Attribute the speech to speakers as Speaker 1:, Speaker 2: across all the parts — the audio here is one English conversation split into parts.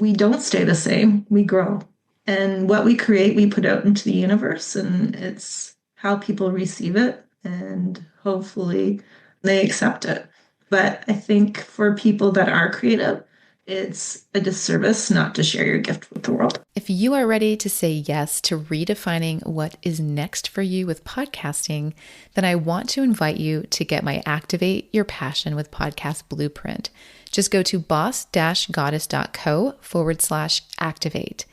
Speaker 1: we don't stay the same, we grow. And what we create, we put out into the universe, and it's how people receive it, and hopefully they accept it. But I think for people that are creative, it's a disservice not to share your gift with the world.
Speaker 2: If you are ready to say yes to redefining what is next for you with podcasting, then I want to invite you to get my Activate Your Passion with Podcast Blueprint. Just go to boss-goddess.co/activate.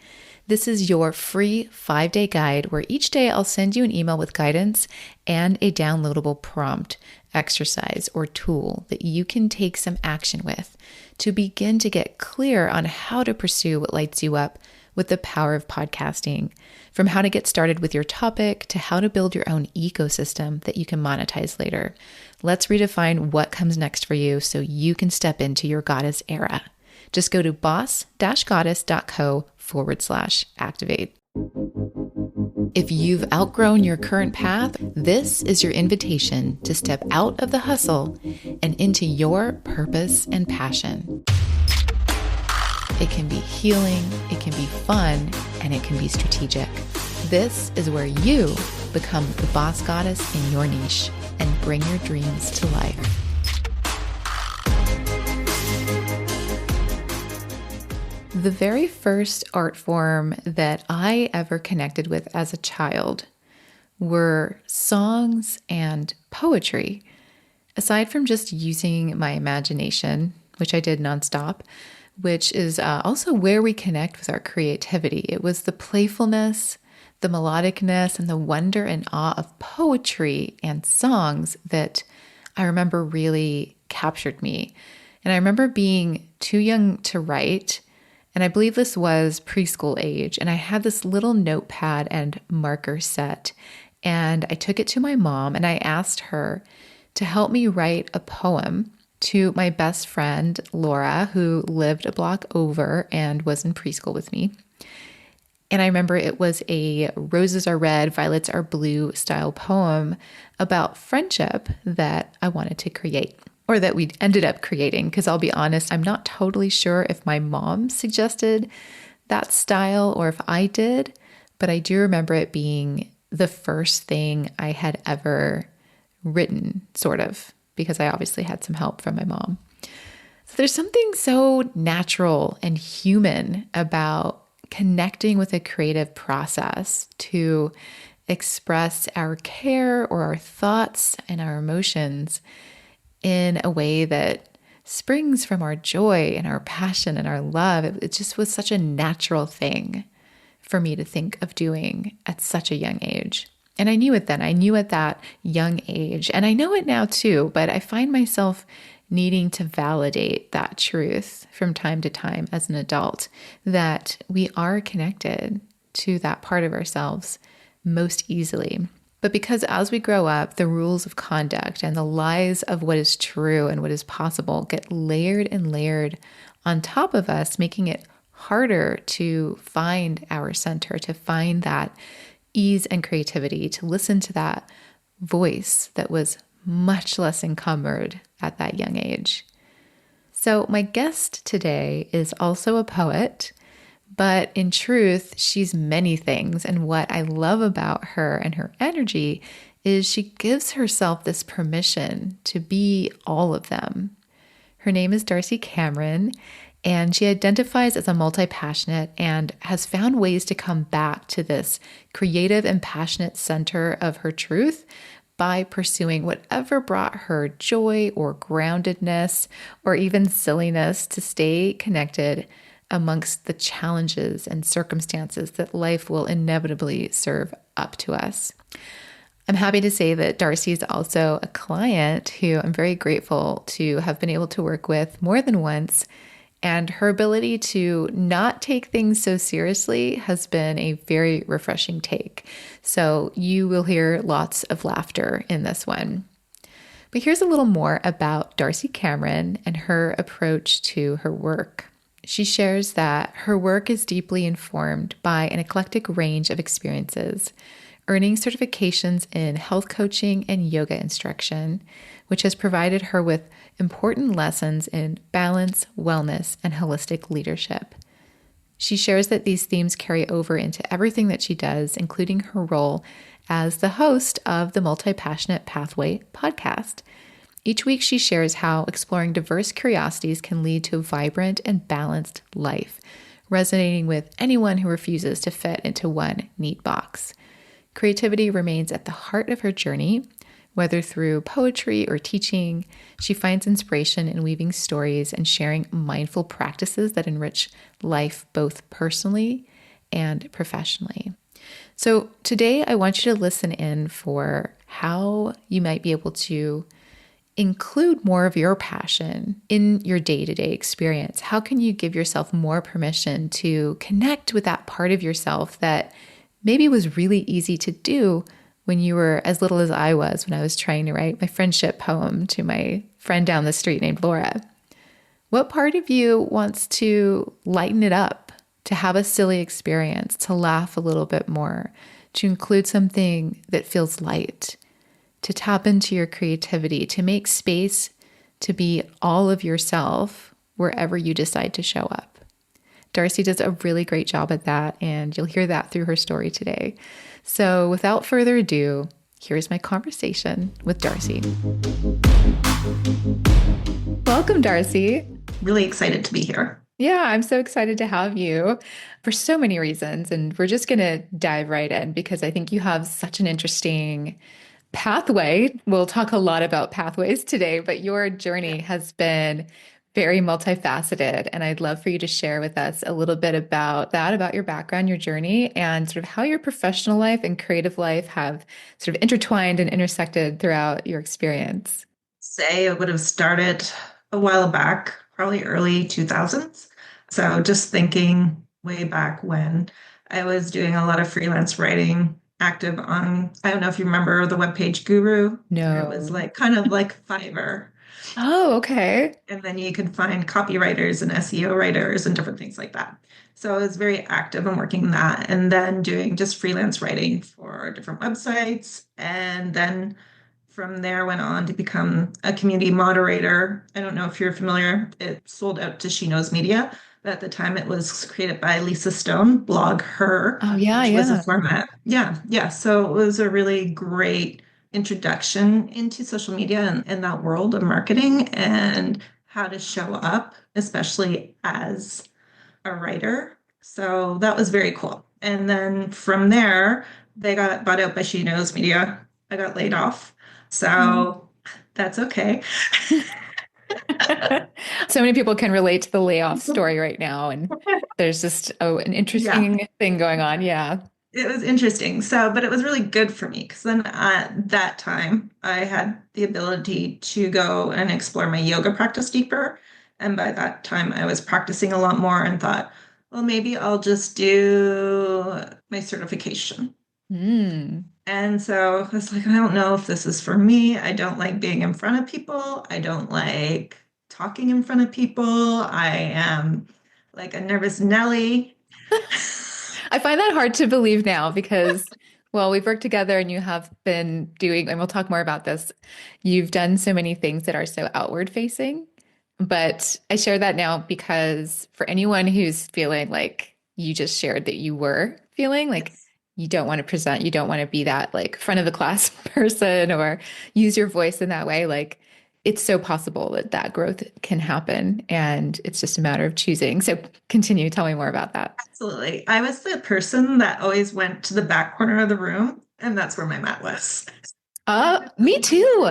Speaker 2: This is your free 5-day guide where each day I'll send you an email with guidance and a downloadable prompt, exercise, or tool that you can take some action with to begin to get clear on how to pursue what lights you up with the power of podcasting, from how to get started with your topic to how to build your own ecosystem that you can monetize later. Let's redefine what comes next for you so you can step into your goddess era. Just go to boss-goddess.co/activate. If you've outgrown your current path, this is your invitation to step out of the hustle and into your purpose and passion. It can be healing, it can be fun, and it can be strategic. This is where you become the boss goddess in your niche and bring your dreams to life. The very first art form that I ever connected with as a child were songs and poetry. Aside from just using my imagination, which I did nonstop, which is also where we connect with our creativity. It was the playfulness, the melodicness, and the wonder and awe of poetry and songs that I remember really captured me. And I remember being too young to write, and I believe this was preschool age. And I had this little notepad and marker set. And I took it to my mom and I asked her to help me write a poem to my best friend, Laura, who lived a block over and was in preschool with me. And I remember it was a roses are red, violets are blue style poem about friendship that I wanted to create. Or that we ended up creating, because I'll be honest, I'm not totally sure if my mom suggested that style or if I did, but I do remember it being the first thing I had ever written, sort of, because I obviously had some help from my mom. So there's something so natural and human about connecting with a creative process to express our care or our thoughts and our emotions in a way that springs from our joy and our passion and our love. It just was such a natural thing for me to think of doing at such a young age. And I knew it then. I knew at that young age, and I know it now too, but I find myself needing to validate that truth from time to time as an adult, that we are connected to that part of ourselves most easily. But because as we grow up, the rules of conduct and the lies of what is true and what is possible get layered and layered on top of us, making it harder to find our center, to find that ease and creativity, to listen to that voice that was much less encumbered at that young age. So my guest today is also a poet, but in truth, she's many things. And what I love about her and her energy is she gives herself this permission to be all of them. Her name is Darcie Cameron, and she identifies as a multi-passionate and has found ways to come back to this creative and passionate center of her truth by pursuing whatever brought her joy or groundedness or even silliness to stay connected amongst the challenges and circumstances that life will inevitably serve up to us. I'm happy to say that Darcie is also a client who I'm very grateful to have been able to work with more than once, and her ability to not take things so seriously has been a very refreshing take. So you will hear lots of laughter in this one. But here's a little more about Darcie Cameron and her approach to her work. She shares that her work is deeply informed by an eclectic range of experiences, earning certifications in health coaching and yoga instruction, which has provided her with important lessons in balance, wellness, and holistic leadership. She shares that these themes carry over into everything that she does, including her role as the host of the Multi Passionate Pathway podcast. Each week, she shares how exploring diverse curiosities can lead to a vibrant and balanced life, resonating with anyone who refuses to fit into one neat box. Creativity remains at the heart of her journey. Whether through poetry or teaching, she finds inspiration in weaving stories and sharing mindful practices that enrich life both personally and professionally. So, today I want you to listen in for how you might be able to include more of your passion in your day-to-day experience. How can you give yourself more permission to connect with that part of yourself that maybe was really easy to do when you were as little as I was when I was trying to write my friendship poem to my friend down the street named Laura? What part of you wants to lighten it up, to have a silly experience, to laugh a little bit more, to include something that feels light, to tap into your creativity, to make space to be all of yourself wherever you decide to show up? Darcie does a really great job at that, and you'll hear that through her story today. So without further ado, here's my conversation with Darcie. Welcome, Darcie.
Speaker 1: Really excited to be here.
Speaker 2: Yeah, I'm so excited to have you for so many reasons. And we're just going to dive right in because I think you have such an interesting pathway. We'll talk a lot about pathways today, but your journey has been very multifaceted. And I'd love for you to share with us a little bit about that, about your background, your journey, and sort of how your professional life and creative life have sort of intertwined and intersected throughout your experience.
Speaker 1: Say it would have started a while back, probably early 2000s. So just thinking way back when I was doing a lot of freelance writing, active on, I don't know if you remember the webpage Guru, where it was
Speaker 2: No.
Speaker 1: like kind of like Fiverr.
Speaker 2: Oh, okay.
Speaker 1: And then you could find copywriters and SEO writers and different things like that. So I was very active in working that and then doing just freelance writing for different websites. And then from there went on to become a community moderator. I don't know if you're familiar. It sold out to She Knows Media. But at the time it was created by Lisa Stone, Blog Her,
Speaker 2: Oh, yeah,
Speaker 1: which was a
Speaker 2: yeah.
Speaker 1: format. Yeah, yeah. So it was a really great introduction into social media and that world of marketing and how to show up, especially as a writer. So that was very cool. And then from there, they got bought out by She Knows Media. I got laid off. So that's okay.
Speaker 2: So many people can relate to the layoff story right now, and there's just an
Speaker 1: Yeah,
Speaker 2: interesting thing going on. Yeah.
Speaker 1: it was interesting. So, but it was really good for me because then at that time, I had the ability to go and explore my yoga practice deeper. And by that time, I was practicing a lot more and thought, well, maybe I'll just do my certification.
Speaker 2: Hmm.
Speaker 1: And so I was like, I don't know if this is for me. I don't like being in front of people. I don't like talking in front of people. I am like a nervous Nelly.
Speaker 2: I find that hard to believe now because, well, we've worked together and you have been doing, and we'll talk more about this. You've done so many things that are so outward facing. But I share that now because for anyone who's feeling like you just shared that you were feeling like
Speaker 1: Yes.
Speaker 2: you don't want to present, you don't want to be that like front of the class person or use your voice in that way, like it's so possible that that growth can happen and it's just a matter of choosing. So continue, tell me more about that.
Speaker 1: Absolutely. I was the person that always went to the back corner of the room, and that's where my mat was.
Speaker 2: Me too.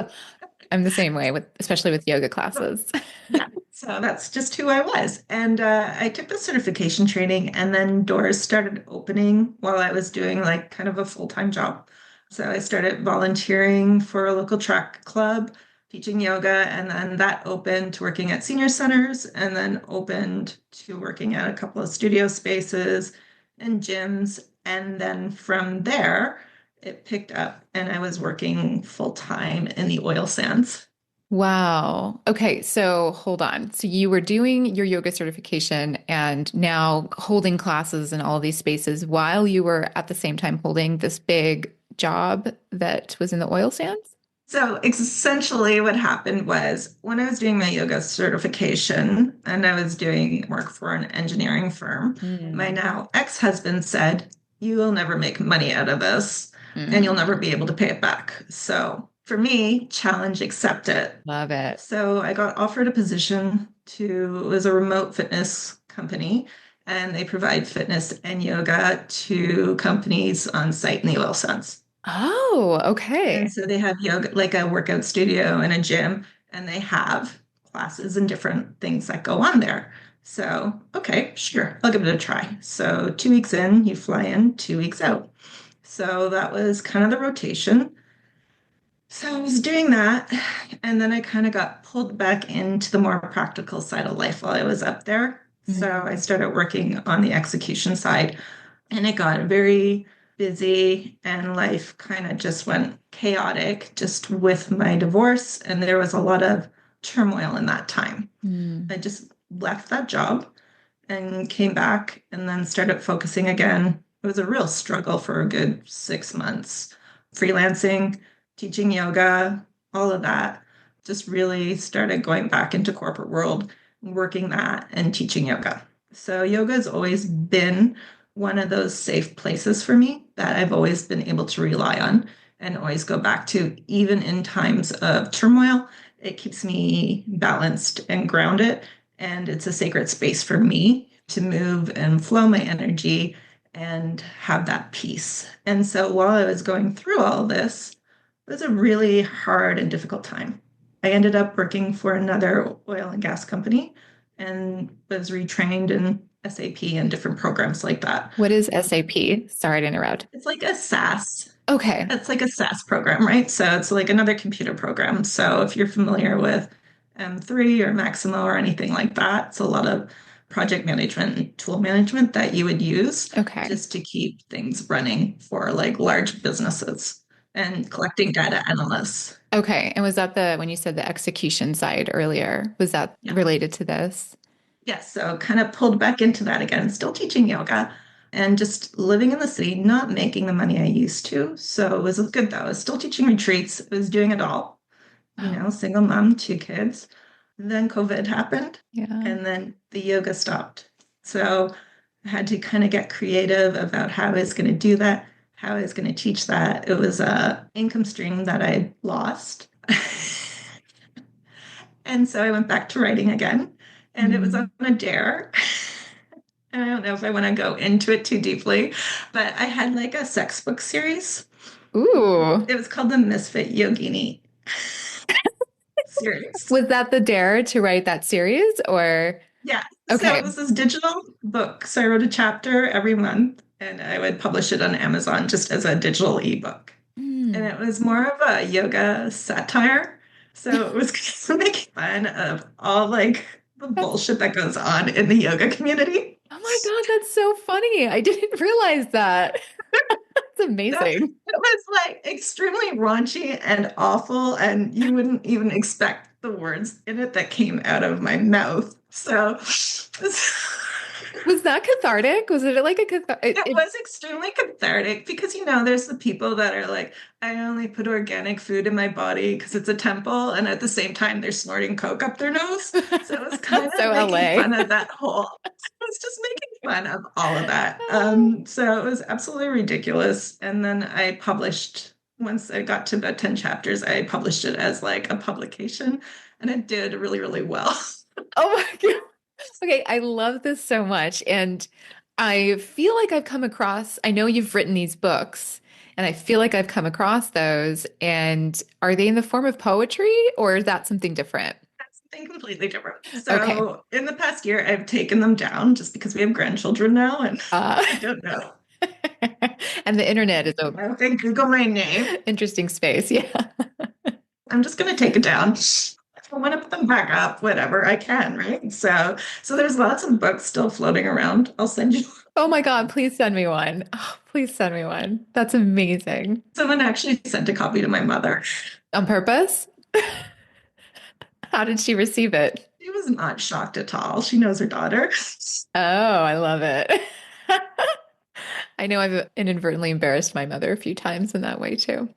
Speaker 2: I'm the same way with, especially with yoga classes.
Speaker 1: Yeah. So that's just who I was. And I took the certification training, and then doors started opening while I was doing like kind of a full-time job. So I started volunteering for a local track club, teaching yoga, and then that opened to working at senior centers, and then opened to working at a couple of studio spaces and gyms. And then from there, it picked up, and I was working full-time in the oil sands.
Speaker 2: Wow. Okay, so hold on. So you were doing your yoga certification and now holding classes in all these spaces while you were at the same time holding this big job that was in the oil sands?
Speaker 1: So essentially, what happened was when I was doing my yoga certification and I was doing work for an engineering firm, my
Speaker 2: Mm.
Speaker 1: now ex-husband said, "You will never make money out of this and you'll
Speaker 2: Mm.
Speaker 1: never be able to pay it back." So for me, challenge accepted.
Speaker 2: Love it.
Speaker 1: So I got offered a position to, it was a remote fitness company, and they provide fitness and yoga to companies on site in the oil sands.
Speaker 2: Oh,
Speaker 1: And
Speaker 2: okay.
Speaker 1: so they have yoga, like a workout studio and a gym, and they have classes and different things that go on there. So, okay, sure, I'll give it a try. So, 2 weeks in, you fly in, 2 weeks out. So that was kind of the rotation. So I was doing that, and then I kind of got pulled back into the more practical side of life while I was up there. So I
Speaker 2: Mm.
Speaker 1: started working on the execution side, and it got very busy, and life kind of just went chaotic just with my divorce. And there was a lot of turmoil in that time.
Speaker 2: Mm.
Speaker 1: I just left that job and came back and then started focusing again. It was a real struggle for a good 6 months. Freelancing, teaching yoga, all of that. Just really started going back into corporate world, working that and teaching yoga. So yoga has always been one of those safe places for me that I've always been able to rely on and always go back to, even in times of turmoil. It keeps me balanced and grounded, and it's a sacred space for me to move and flow my energy and have that peace. And so while I was going through all this, it was a really hard and difficult time. I ended up working for another oil and gas company and was retrained in SAP and different programs like that.
Speaker 2: What is SAP? Sorry to interrupt.
Speaker 1: It's like a SaaS.
Speaker 2: Okay.
Speaker 1: It's like a SaaS program, right? So it's like another computer program. So if you're familiar with M3 or Maximo or anything like that, it's a lot of project management and tool management that you would use
Speaker 2: Okay.
Speaker 1: just to keep things running for like large businesses and collecting data analysts.
Speaker 2: Okay. And was that when you said the execution side earlier, was that
Speaker 1: Yeah.
Speaker 2: related to this?
Speaker 1: Yes. So kind of pulled back into that again, still teaching yoga and just living in the city, not making the money I used to. So it was good though. I was still teaching retreats. I was doing it all,
Speaker 2: Oh,
Speaker 1: single mom, 2 kids. Then COVID happened,
Speaker 2: yeah.
Speaker 1: and then the yoga stopped. So I had to kind of get creative about how I was going to do that, how I was going to teach that. It was a income stream that I lost. And so I went back to writing again, and it was on
Speaker 2: Mm.
Speaker 1: a dare. And I don't know if I want to go into it too deeply, but I had like a sex book series.
Speaker 2: Ooh.
Speaker 1: It was called the Misfit Yogini series.
Speaker 2: Was that the dare to write that series or?
Speaker 1: Yeah. So it
Speaker 2: Okay.
Speaker 1: was this digital book. So I wrote a chapter every month and I would publish it on Amazon just as a digital ebook. And
Speaker 2: Mm.
Speaker 1: it was more of a yoga satire. So it was kind of making fun of all like the
Speaker 2: That's,
Speaker 1: bullshit that goes on in the yoga community.
Speaker 2: oh my God, that's so funny. I didn't realize that. That's
Speaker 1: So
Speaker 2: amazing.
Speaker 1: it was like extremely raunchy and awful, and you wouldn't even expect the words in it that came out of my mouth. So
Speaker 2: Was that cathartic? Was it like a cathartic?
Speaker 1: it was extremely cathartic because, there's the people that are like, I only put organic food in my body because it's a temple. And at the same time, they're snorting coke up their nose. So it was kind
Speaker 2: That's
Speaker 1: of
Speaker 2: so
Speaker 1: making
Speaker 2: LA.
Speaker 1: fun of that whole, it was just making fun of all of that. So it was absolutely ridiculous. And then I published, once I got to about 10 chapters, I published it as like a publication and it did really, really well.
Speaker 2: Oh my God. Okay, I love this so much. And I feel like I've come across, I know you've written these books, and I feel like I've come across those. And are they in the form of poetry or is that something different?
Speaker 1: Something completely different.
Speaker 2: Okay.
Speaker 1: So in the past year, I've taken them down just because we have grandchildren now, and
Speaker 2: Uh,
Speaker 1: I don't know.
Speaker 2: and the internet is a
Speaker 1: I think Google my name.
Speaker 2: interesting space. Yeah.
Speaker 1: I'm just going to take it down. If I want to put them back up, whatever I can, right? So there's lots of books still floating around. I'll send you.
Speaker 2: Oh my God, please send me one. Oh, please send me one. That's amazing.
Speaker 1: Someone actually sent a copy to my mother.
Speaker 2: On purpose? How did she receive it?
Speaker 1: She was not shocked at all. She knows her daughter.
Speaker 2: Oh, I love it. I know I've inadvertently embarrassed my mother a few times in that way too.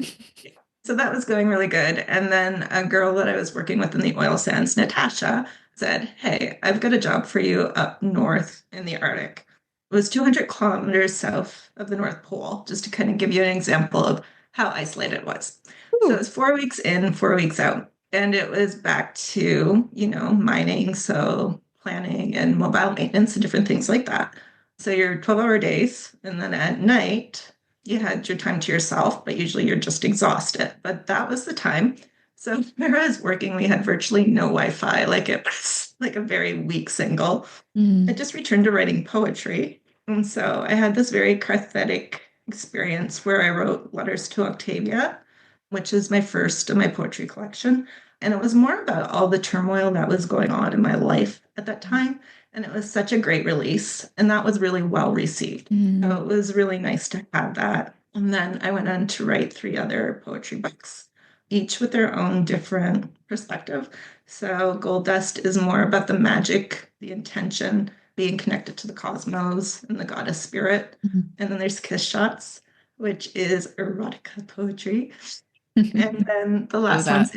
Speaker 1: So that was going really good. And then a girl that I was working with in the oil sands, Natasha, said, "Hey, I've got a job for you up north in the Arctic." It was 200 kilometers south of the North Pole, just to kind of give you an example of how isolated it was. So it
Speaker 2: Ooh.
Speaker 1: was 4 weeks in, 4 weeks out. And it was back to, mining, so planning and mobile maintenance and different things like that. So your 12-hour days, and then at night, you had your time to yourself, but usually you're just exhausted. But that was the time. So where I was working, we had virtually no Wi-Fi. Like it was like a very weak signal. I
Speaker 2: Mm.
Speaker 1: just returned to writing poetry. And so I had this very cathartic experience where I wrote Letters to Octavia, which is my first of my poetry collection. And it was more about all the turmoil that was going on in my life at that time. And it was such a great release. And that was really well received. So
Speaker 2: Mm.
Speaker 1: it was really nice to have that. And then I went on to write three other poetry books, each with their own different perspective. So Gold Dust is more about the magic, the intention, being connected to the cosmos and the goddess spirit.
Speaker 2: Mhm.
Speaker 1: And then there's Kiss Shots, which is erotica poetry. And then the
Speaker 2: Love
Speaker 1: last
Speaker 2: that.
Speaker 1: one's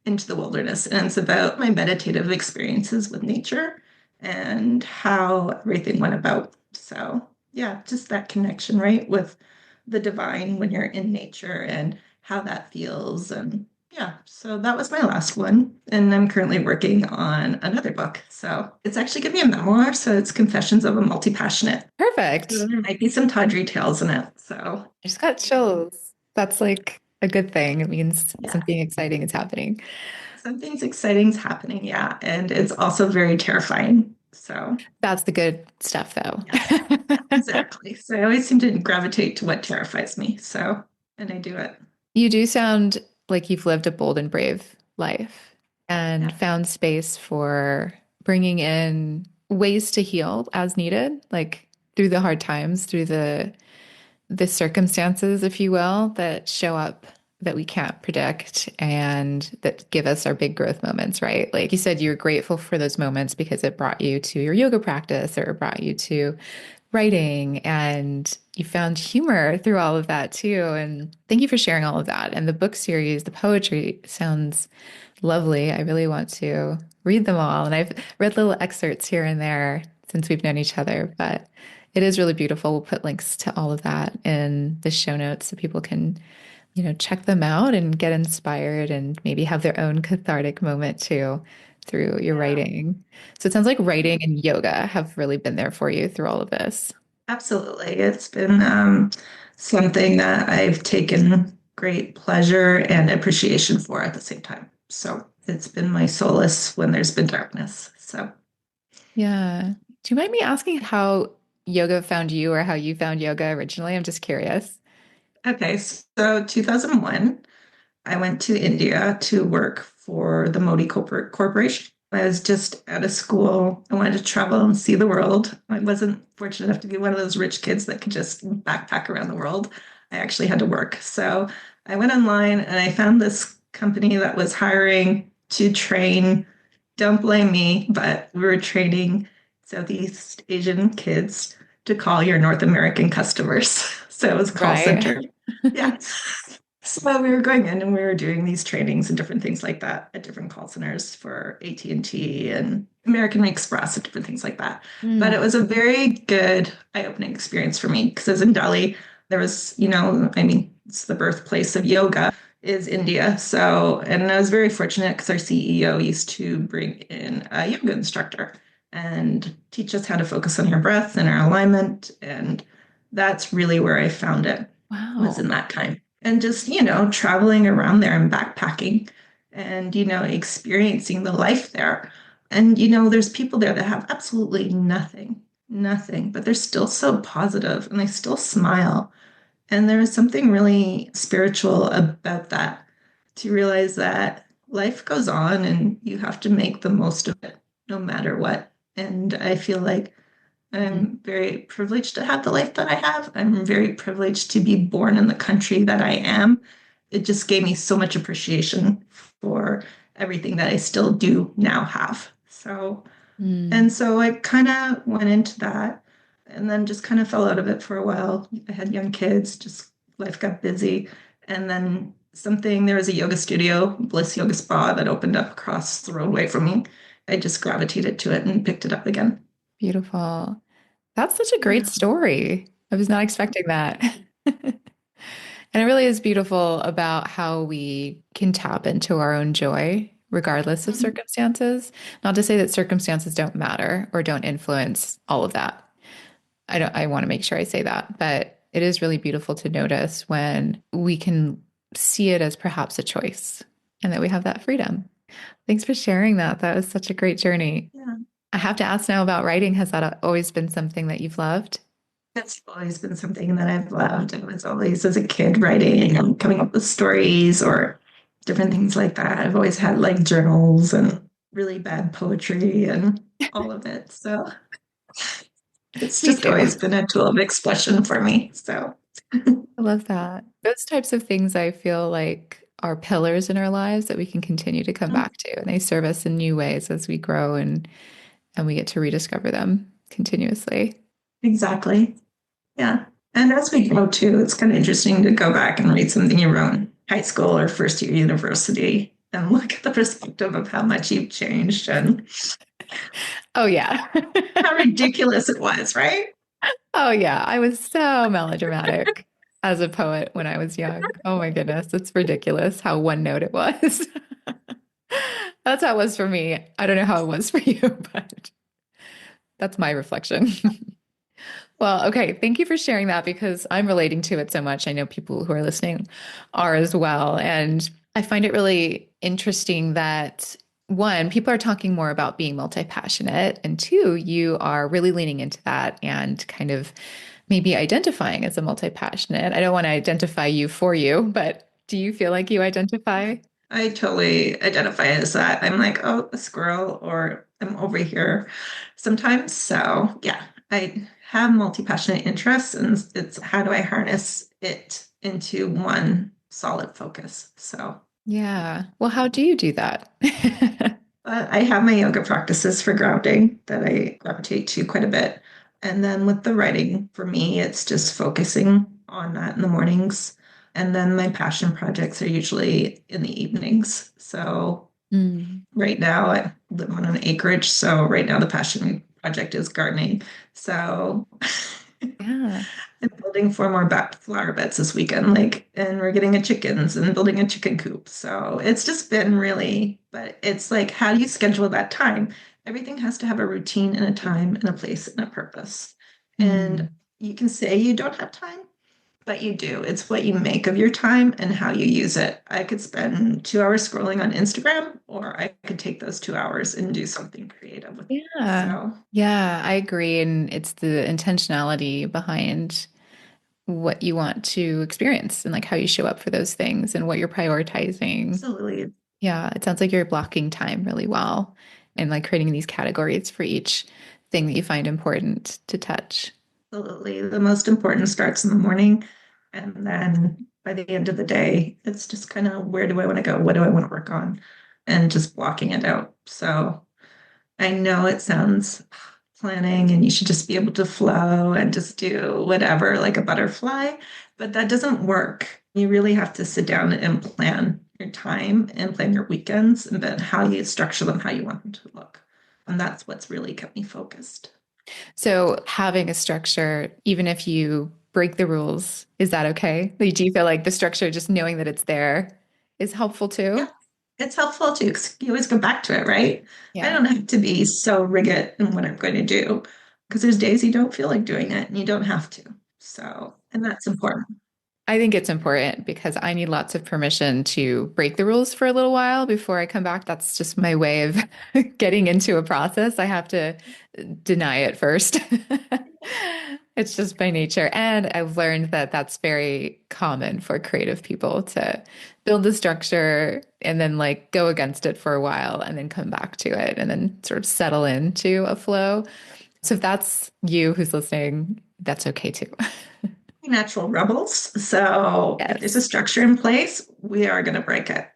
Speaker 1: Into the Wilderness. And it's about my meditative experiences with nature and how everything went about. So, yeah, just that connection, right, with the divine when you're in nature and how that feels. And yeah, so that was my last one. And I'm currently working on another book. So it's actually going to be a memoir. So it's Confessions of a Multi-Passionate.
Speaker 2: Perfect.
Speaker 1: So there might be some tawdry tales in it. So
Speaker 2: I just got chills. That's like a good thing. It means
Speaker 1: yeah,
Speaker 2: something exciting is happening.
Speaker 1: something's exciting's happening. Yeah. And it's also very terrifying. So
Speaker 2: That's the good stuff, though.
Speaker 1: yeah, exactly. So I always seem to gravitate to what terrifies me. So, and I do it.
Speaker 2: You do sound like you've lived a bold and brave life and
Speaker 1: Yeah.
Speaker 2: found space for bringing in ways to heal as needed, like through the hard times, through the circumstances, if you will, that show up that we can't predict and that give us our big growth moments, right? Like you said, you're grateful for those moments because it brought you to your yoga practice or it brought you to writing and you found humor through all of that too. And thank you for sharing all of that. And the book series, the poetry sounds lovely. I really want to read them all. And I've read little excerpts here and there since we've known each other, but it is really beautiful. We'll put links to all of that in the show notes so people can, check them out and get inspired and maybe have their own cathartic moment too through your
Speaker 1: Yeah.
Speaker 2: writing. So it sounds like writing and yoga have really been there for you through all of this.
Speaker 1: Absolutely. It's been something that I've taken great pleasure and appreciation for at the same time. So it's been my solace when there's been darkness. So,
Speaker 2: Yeah. Do you mind me asking how yoga found you or how you found yoga originally? I'm just curious.
Speaker 1: okay. So 2001, I went to India to work for the Modi Corporation. I was just out of school. I wanted to travel and see the world. I wasn't fortunate enough to be one of those rich kids that could just backpack around the world. I actually had to work. So I went online and I found this company that was hiring to train, don't blame me, but we were training Southeast Asian kids to call your North American customers. So it was a call
Speaker 2: Right.
Speaker 1: center. Yeah. So we were going in and we were doing these trainings and different things like that at different call centers for AT&T and American Express and different things like that. But it
Speaker 2: Mm.
Speaker 1: was a very good eye-opening experience for me because as in Delhi, there was, I mean, it's the birthplace of yoga is India. So, and I was very fortunate because our CEO used to bring in a yoga instructor and teach us how to focus on our breath and our alignment. And that's really where I found it was
Speaker 2: Wow.
Speaker 1: in that time. And just, traveling around there and backpacking and, experiencing the life there. And, there's people there that have absolutely nothing, nothing, but they're still so positive and they still smile. And there is something really spiritual about that to realize that life goes on and you have to make the most of it no matter what. And I feel like
Speaker 2: Mm.
Speaker 1: I'm very privileged to have the life that I have. I'm very privileged to be born in the country that I am. It just gave me so much appreciation for everything that I still do now have. So, and
Speaker 2: Mm.
Speaker 1: so I kind of went into that and then just kind of fell out of it for a while. I had young kids, just life got busy. And then something, there was a yoga studio, Bliss Yoga Spa, that opened up across the roadway from me. I just gravitated to it and picked it up again.
Speaker 2: Beautiful. That's such a great
Speaker 1: Yeah.
Speaker 2: story. I was not expecting that. And it really is beautiful about how we can tap into our own joy regardless of
Speaker 1: Mhm.
Speaker 2: circumstances. Not to say that circumstances don't matter or don't influence all of that. I want to make sure I say that, but it is really beautiful to notice when we can see it as perhaps a choice and that we have that freedom. Thanks for sharing that. That was such a great journey.
Speaker 1: Yeah.
Speaker 2: I have to ask now about writing. Has that always been something that you've loved?
Speaker 1: That's always been something that I've loved. It was always as a kid writing and coming up with stories or different things like that. I've always had like journals and really bad poetry and all of it. So it's
Speaker 2: Me
Speaker 1: just
Speaker 2: too.
Speaker 1: always been a tool of expression for me. So
Speaker 2: I love that. Those types of things I feel like are pillars in our lives that we can continue to come back to. And they serve us in new ways as we grow and we get to rediscover them continuously.
Speaker 1: exactly. Yeah. And as we go too, it's kind of interesting to go back and read something you wrote in high school or first year university and look at the perspective of how much you've changed and
Speaker 2: Oh, yeah.
Speaker 1: how ridiculous it was, right?
Speaker 2: Oh, yeah. I was so melodramatic as a poet when I was young. Oh, my goodness. It's ridiculous how one note it was. That's how it was for me. I don't know how it was for you, but that's my reflection. Well, okay. Thank you for sharing that because I'm relating to it so much. I know people who are listening are as well. And I find it really interesting that one, people are talking more about being multi-passionate, and two, you are really leaning into that and kind of maybe identifying as a multi-passionate. I don't want to identify you for you, but do you feel like you identify?
Speaker 1: I totally identify as that. I'm like, oh, a squirrel, or I'm over here sometimes. So, yeah, I have multi passionate interests, and it's how do I harness it into one solid focus? So,
Speaker 2: Yeah. Well, how do you do that?
Speaker 1: I have my yoga practices for grounding that I gravitate to quite a bit. And then with the writing, for me, it's just focusing on that in the mornings. And then my passion projects are usually in the evenings. So
Speaker 2: Mm,
Speaker 1: right now I live on an acreage. So right now the passion project is gardening. So
Speaker 2: yeah.
Speaker 1: I'm building four more back flower beds this weekend, like, and we're getting a chickens and building a chicken coop. So it's just been really, but it's like, how do you schedule that time? Everything has to have a routine and a time and a place and a purpose. And
Speaker 2: Mm.
Speaker 1: you can say you don't have time, but you do. It's what you make of your time and how you use it. I could spend 2 hours scrolling on Instagram, or I could take those 2 hours and do something creative with it.
Speaker 2: Yeah.
Speaker 1: So
Speaker 2: Yeah, I agree. And it's the intentionality behind what you want to experience and like how you show up for those things and what you're prioritizing.
Speaker 1: absolutely.
Speaker 2: Yeah, it sounds like you're blocking time really well and like creating these categories for each thing that you find important to touch.
Speaker 1: Absolutely. The most important starts in the morning. And then by the end of the day, it's just kind of where do I want to go? What do I want to work on? And just blocking it out. So I know it sounds planning and you should just be able to flow and just do whatever like a butterfly, but that doesn't work. You really have to sit down and plan your time and plan your weekends and then how you structure them, how you want them to look. And that's what's really kept me focused.
Speaker 2: So having a structure, even if you break the rules, is that okay? Like, do you feel like the structure, just knowing that it's there, is helpful
Speaker 1: Yeah,
Speaker 2: too?
Speaker 1: it's helpful to, 'cause you always go back to it, right? I
Speaker 2: Yeah.
Speaker 1: don't have to be so rigid in what I'm going to do because there's days you don't feel like doing it and you don't have to. So, and that's important.
Speaker 2: I think it's important because I need lots of permission to break the rules for a little while before I come back. That's just my way of getting into a process. I have to deny it first. It's just by nature. And I've learned that that's very common for creative people to build the structure and then like go against it for a while and then come back to it and then sort of settle into a flow. So if that's you who's listening, that's okay too.
Speaker 1: Natural rebels. So if there's a
Speaker 2: Yes.
Speaker 1: structure in place, we are going to break it.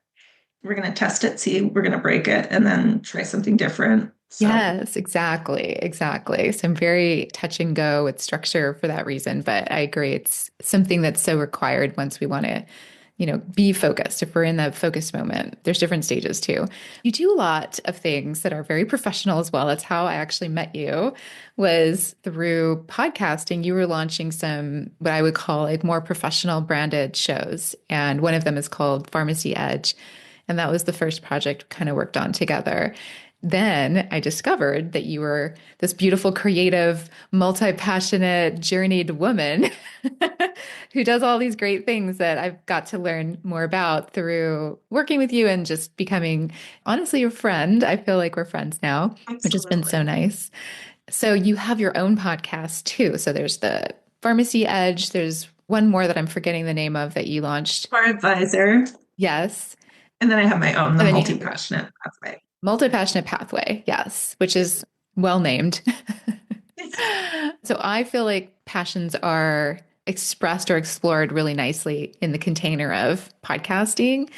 Speaker 1: We're going to test it, see, we're going to break it, and then try something different. So,
Speaker 2: Yes, exactly. Exactly. So I'm very touch and go with structure for that reason. But I agree. It's something that's so required once we want to be focused. If we're in that focused moment, there's different stages too. You do a lot of things that are very professional as well. That's how I actually met you, was through podcasting. You were launching some, what I would call like more professional branded shows. And one of them is called Pharmacy Edge. And that was the first project we kind of worked on together. Then I discovered that you were this beautiful, creative, multi-passionate, journeyed woman who does all these great things that I've got to learn more about through working with you and just becoming, honestly, a friend. I feel like we're friends now, which has been so
Speaker 1: Absolutely.
Speaker 2: nice. So you have your own podcast too. So there's the Pharmacy Edge. There's one more that I'm forgetting the name of that you launched.
Speaker 1: Our advisor.
Speaker 2: Yes.
Speaker 1: And then I have my own, the
Speaker 2: And then you have
Speaker 1: multi-passionate pathway.
Speaker 2: Multi-passionate pathway, yes, which is well named. So I feel like passions are expressed or explored really nicely in the container of podcasting.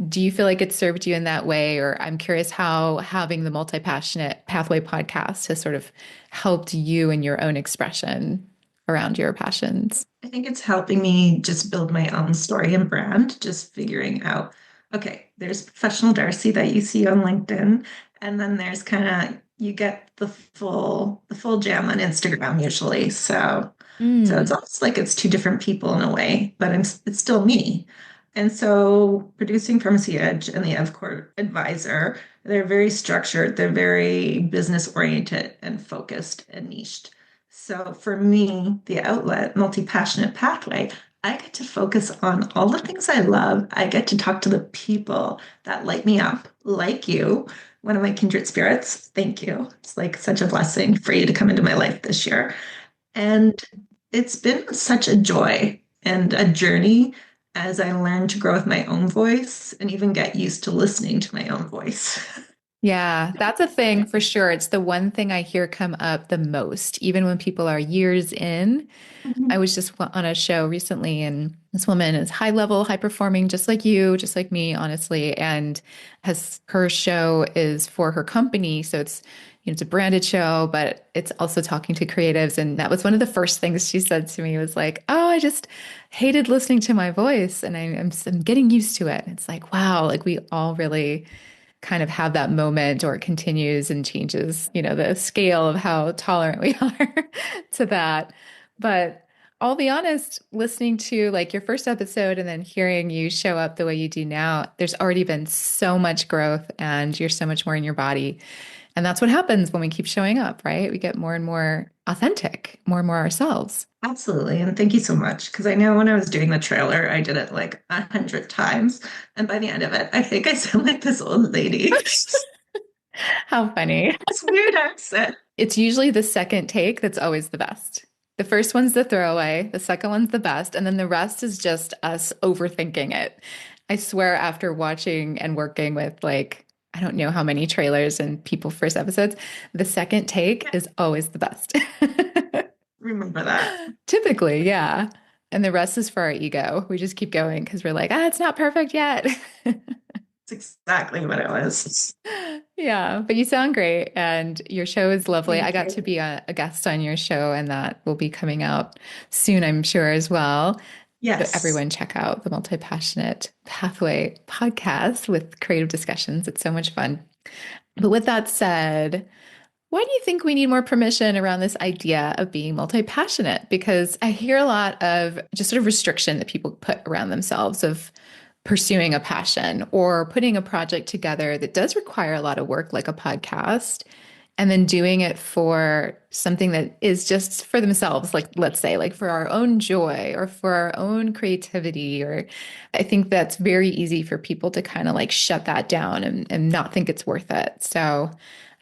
Speaker 2: Do you feel like it served you in that way? Or I'm curious how having the multi-passionate pathway podcast has sort of helped you in your own expression around your passions.
Speaker 1: I think it's helping me just build my own story and brand, just figuring out, okay, there's professional Darcie that you see on LinkedIn, and then there's kind of you get the full jam on Instagram usually. So it's
Speaker 2: Mm.
Speaker 1: almost like it's two different people in a way, but it's still me. And so producing Pharmacy Edge and the EvCore Advisor, they're very structured, they're very business oriented and focused and niched. So for me, the outlet, multi-passionate pathway, I get to focus on all the things I love. I get to talk to the people that light me up, like you, one of my kindred spirits. Thank you. It's like such a blessing for you to come into my life this year. And it's been such a joy and a journey as I learn to grow with my own voice and even get used to listening to my own voice.
Speaker 2: Yeah, that's a thing for sure. It's the one thing I hear come up the most, even when people are years in. I was just on a show recently, and this woman is high level, high performing, just like you, just like me, honestly. And has her show is for her company. So it's a branded show, but it's also talking to creatives. And that was one of the first things she said to me was like, oh, I just hated listening to my voice and I'm getting used to it. It's like, wow, like we all really kind of have that moment or it continues and changes, the scale of how tolerant we are to that. But I'll be honest, listening to like your first episode and then hearing you show up the way you do now, there's already been so much growth and you're so much more in your body. And that's what happens when we keep showing up, right? We get more and more authentic, more and more ourselves.
Speaker 1: Absolutely. And thank you so much. Because I know when I was doing the trailer, I did it like 100 times. And by the end of it, I think I sound like this old lady.
Speaker 2: How funny.
Speaker 1: This weird accent.
Speaker 2: It's usually the second take that's always the best. The first one's the throwaway, the second one's the best, and then the rest is just us overthinking it. I swear, after watching and working with like, I don't know how many trailers and people first episodes, the second take is always the best.
Speaker 1: Remember that.
Speaker 2: Typically, yeah. And the rest is for our ego. We just keep going because we're like, it's not perfect yet.
Speaker 1: It's exactly what it was.
Speaker 2: Yeah, but you sound great and your show is lovely. I
Speaker 1: Thank
Speaker 2: got to
Speaker 1: you.
Speaker 2: be a guest on your show and that will be coming out soon, I'm sure, as well. But
Speaker 1: Yes.
Speaker 2: everyone check out the Multi-Passionate Pathway podcast with creative discussions. It's so much fun. But with that said, why do you think we need more permission around this idea of being multi-passionate? Because I hear a lot of just sort of restriction that people put around themselves of pursuing a passion or putting a project together that does require a lot of work, like a podcast, and then doing it for something that is just for themselves, like let's say, like for our own joy or for our own creativity. Or I think that's very easy for people to kind of like shut that down and not think it's worth it. So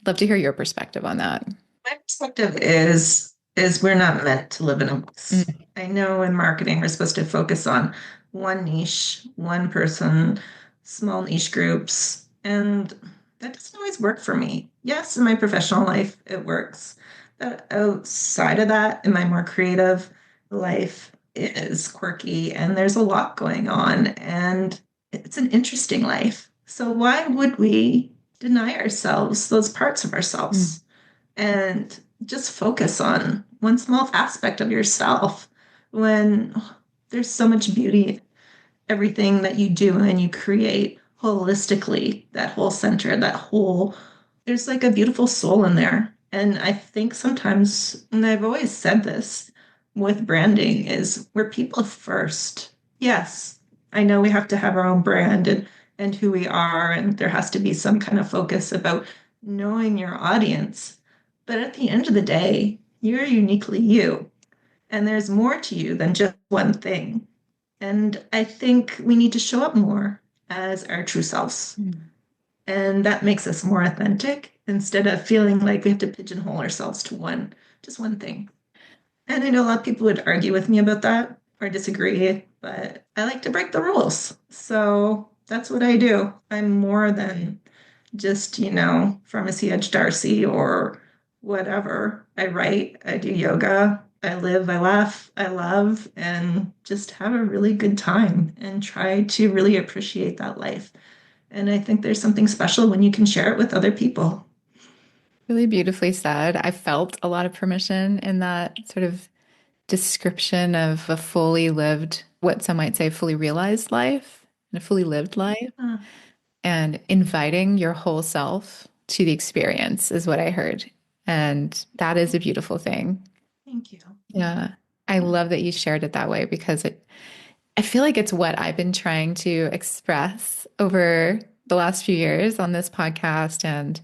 Speaker 2: I'd love to hear your perspective on that.
Speaker 1: My perspective is we're not meant to live in a box.
Speaker 2: Mm,
Speaker 1: I know in marketing we're supposed to focus on one niche, one person, small niche groups, and that doesn't always work for me. Yes, in my professional life it works, but outside of that, in my more creative life, it is quirky and there's a lot going on, and it's an interesting life. So why would we deny ourselves those parts of
Speaker 2: mm,
Speaker 1: ourselves? And just focus on one small aspect of yourself when there's so much beauty everything that you do and you create holistically, that whole center, that whole, there's like a beautiful soul in there. And I think sometimes, and I've always said this with branding, is we're people first. Yes, I know we have to have our own brand and who we are, and there has to be some kind of focus about knowing your audience. But at the end of the day, you're uniquely you, and there's more to you than just one thing. And I think we need to show up more as our true selves.
Speaker 2: Mm.
Speaker 1: And that makes us more authentic instead of feeling like we have to pigeonhole ourselves to just one thing. And I know a lot of people would argue with me about that or disagree, but I like to break the rules. So that's what I do. I'm more than just, pharmacy edge Darcie or whatever. I write, I do yoga, I live, I laugh, I love, and just have a really good time and try to really appreciate that life. And I think there's something special when you can share it with other people.
Speaker 2: Really beautifully said. I felt a lot of permission in that sort of description of a fully lived, what some might say, fully realized life and a fully lived life,
Speaker 1: Uh,
Speaker 2: and inviting your whole self to the experience is what I heard. And that is a beautiful thing.
Speaker 1: Thank you.
Speaker 2: Yeah. I love that you shared it that way because I feel like it's what I've been trying to express over the last few years on this podcast and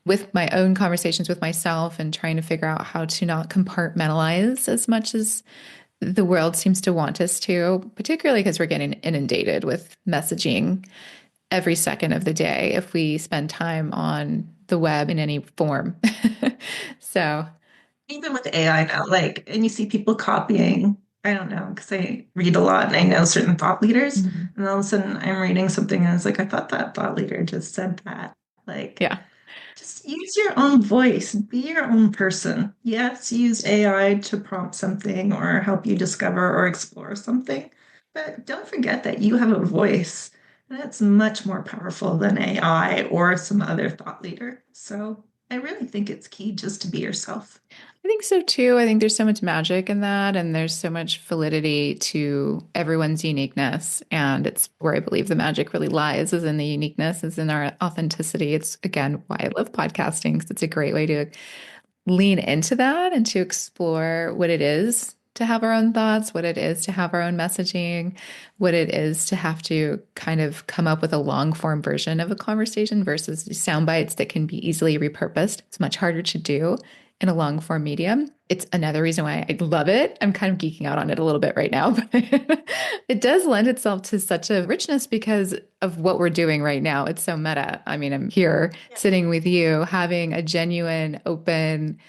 Speaker 2: with my own conversations with myself and trying to figure out how to not compartmentalize as much as the world seems to want us to, particularly because we're getting inundated with messaging every second of the day if we spend time on the web in any form. So,
Speaker 1: Even with AI now, like, and you see people copying, I don't know, because I read a lot and I know certain thought leaders,
Speaker 2: mhm.
Speaker 1: and all of a sudden I'm reading something and it's like, I thought that thought leader just said that. Like,
Speaker 2: Yeah.
Speaker 1: just use your own voice, be your own person. Yes, use AI to prompt something or help you discover or explore something, but don't forget that you have a voice. And that's much more powerful than AI or some other thought leader. So I really think it's key just to be yourself.
Speaker 2: I think so too. I think there's so much magic in that, and there's so much validity to everyone's uniqueness. And it's where I believe the magic really lies, is in the uniqueness, is in our authenticity. It's again why I love podcasting, because it's a great way to lean into that and to explore what it is to have our own thoughts, what it is to have our own messaging, what it is to have to kind of come up with a long form version of a conversation versus the sound bites that can be easily repurposed. It's much harder to do in a long form medium. It's another reason why I love it. I'm kind of geeking out on it a little bit right now, but it does lend itself to such a richness because of what we're doing right now. It's so meta. I mean, I'm here
Speaker 1: Yeah.
Speaker 2: sitting with you, having a genuine, open,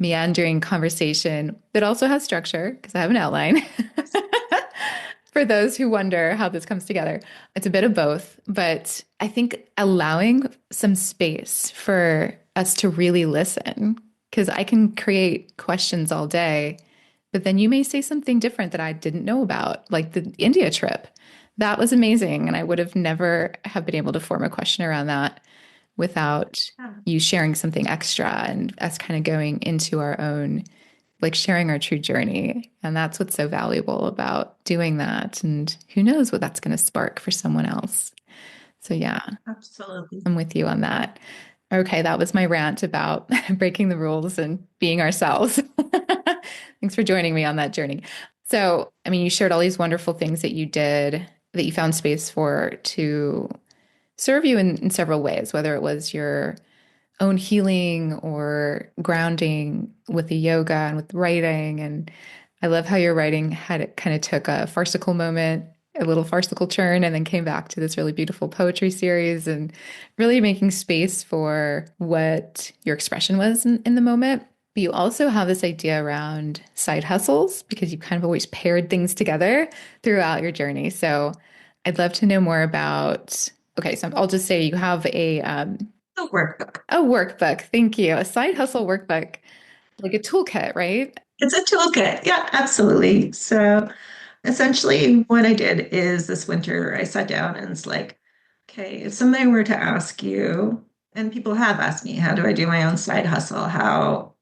Speaker 2: meandering conversation that also has structure because I have an outline. For those who wonder how this comes together, it's a bit of both, but I think allowing some space for us to really listen, because I can create questions all day, but then you may say something different that I didn't know about, like the India trip. That was amazing, and I would have never have been able to form a question around that without
Speaker 1: Yeah,
Speaker 2: you sharing something extra and us kind of going into our own, like sharing our true journey. And that's what's so valuable about doing that. And who knows what that's going to spark for someone else. So, yeah,
Speaker 1: absolutely.
Speaker 2: I'm with you on that. Okay, that was my rant about breaking the rules and being ourselves. Thanks for joining me on that journey. So, I mean, you shared all these wonderful things that you did, that you found space for to serve you in several ways, whether it was your own healing or grounding with the yoga and with writing. And I love how your writing had it kind of took a farcical moment, a little farcical turn, and then came back to this really beautiful poetry series and really making space for what your expression was in the moment. But you also have this idea around side hustles because you kind of always paired things together throughout your journey. So I'd love to know more about. Okay, so I'll just say you have
Speaker 1: The workbook.
Speaker 2: a workbook. Thank you. A side hustle workbook, like a toolkit, right?
Speaker 1: It's a toolkit. Yeah, absolutely. So essentially, what I did is this winter, I sat down and it's like, okay, if somebody were to ask you, and people have asked me, how do I do my own side hustle? How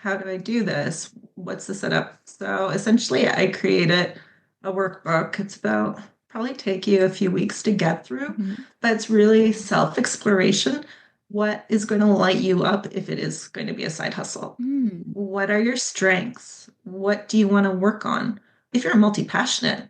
Speaker 1: do I do this? What's the setup? So essentially, I created a workbook. It's about probably take you a few weeks to get through,
Speaker 2: Mhm.
Speaker 1: but it's really self-exploration. What is going to light you up if it is going to be a side hustle?
Speaker 2: Mm.
Speaker 1: What are your strengths? What do you want to work on? If you're multi-passionate,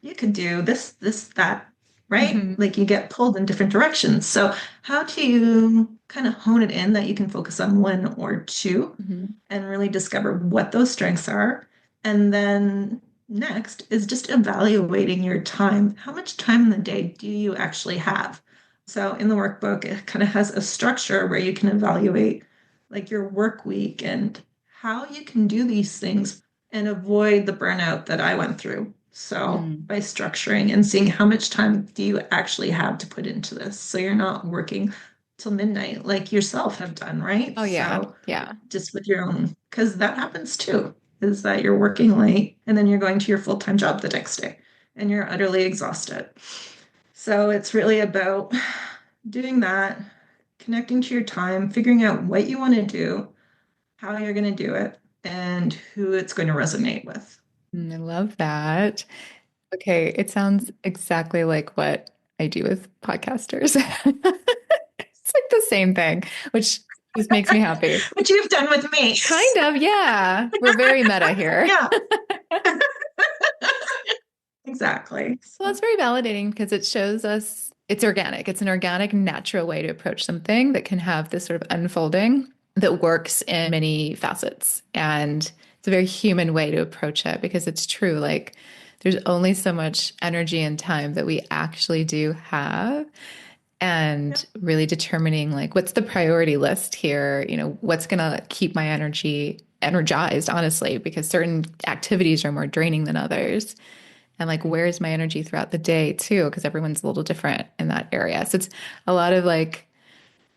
Speaker 1: you could do this, that, right?
Speaker 2: Mhm.
Speaker 1: Like you get pulled in different directions. So, how do you kind of hone it in that you can focus on one or two
Speaker 2: Mhm.
Speaker 1: and really discover what those strengths are? And then next is just evaluating your time. How much time in the day do you actually have? So, in the workbook, it kind of has a structure where you can evaluate like your work week and how you can do these things and avoid the burnout that I went through. So
Speaker 2: Mm.
Speaker 1: by structuring and seeing how much time do you actually have to put into this, so you're not working till midnight like yourself have done, right?
Speaker 2: Oh yeah.
Speaker 1: So
Speaker 2: Yeah.
Speaker 1: just with your own, because that happens too, is that you're working late and then you're going to your full-time job the next day and you're utterly exhausted. So it's really about doing that, connecting to your time, figuring out what you want to do, how you're going to do it, and who it's going to resonate with.
Speaker 2: I love that. Okay, it sounds exactly like what I do with podcasters. It's like the same thing, which just makes me happy.
Speaker 1: What you've done with me.
Speaker 2: Kind of, yeah. We're very meta here.
Speaker 1: Yeah, exactly.
Speaker 2: Well,
Speaker 1: So,
Speaker 2: it's very validating because it shows us it's organic. It's an organic, natural way to approach something that can have this sort of unfolding that works in many facets. And it's a very human way to approach it because it's true. Like, there's only so much energy and time that we actually do have.
Speaker 1: yeah,
Speaker 2: And really determining, like, what's the priority list here? What's going to keep my energy energized, honestly, because certain activities are more draining than others and like where's my energy throughout the day too because everyone's a little different in that area, so it's a lot of like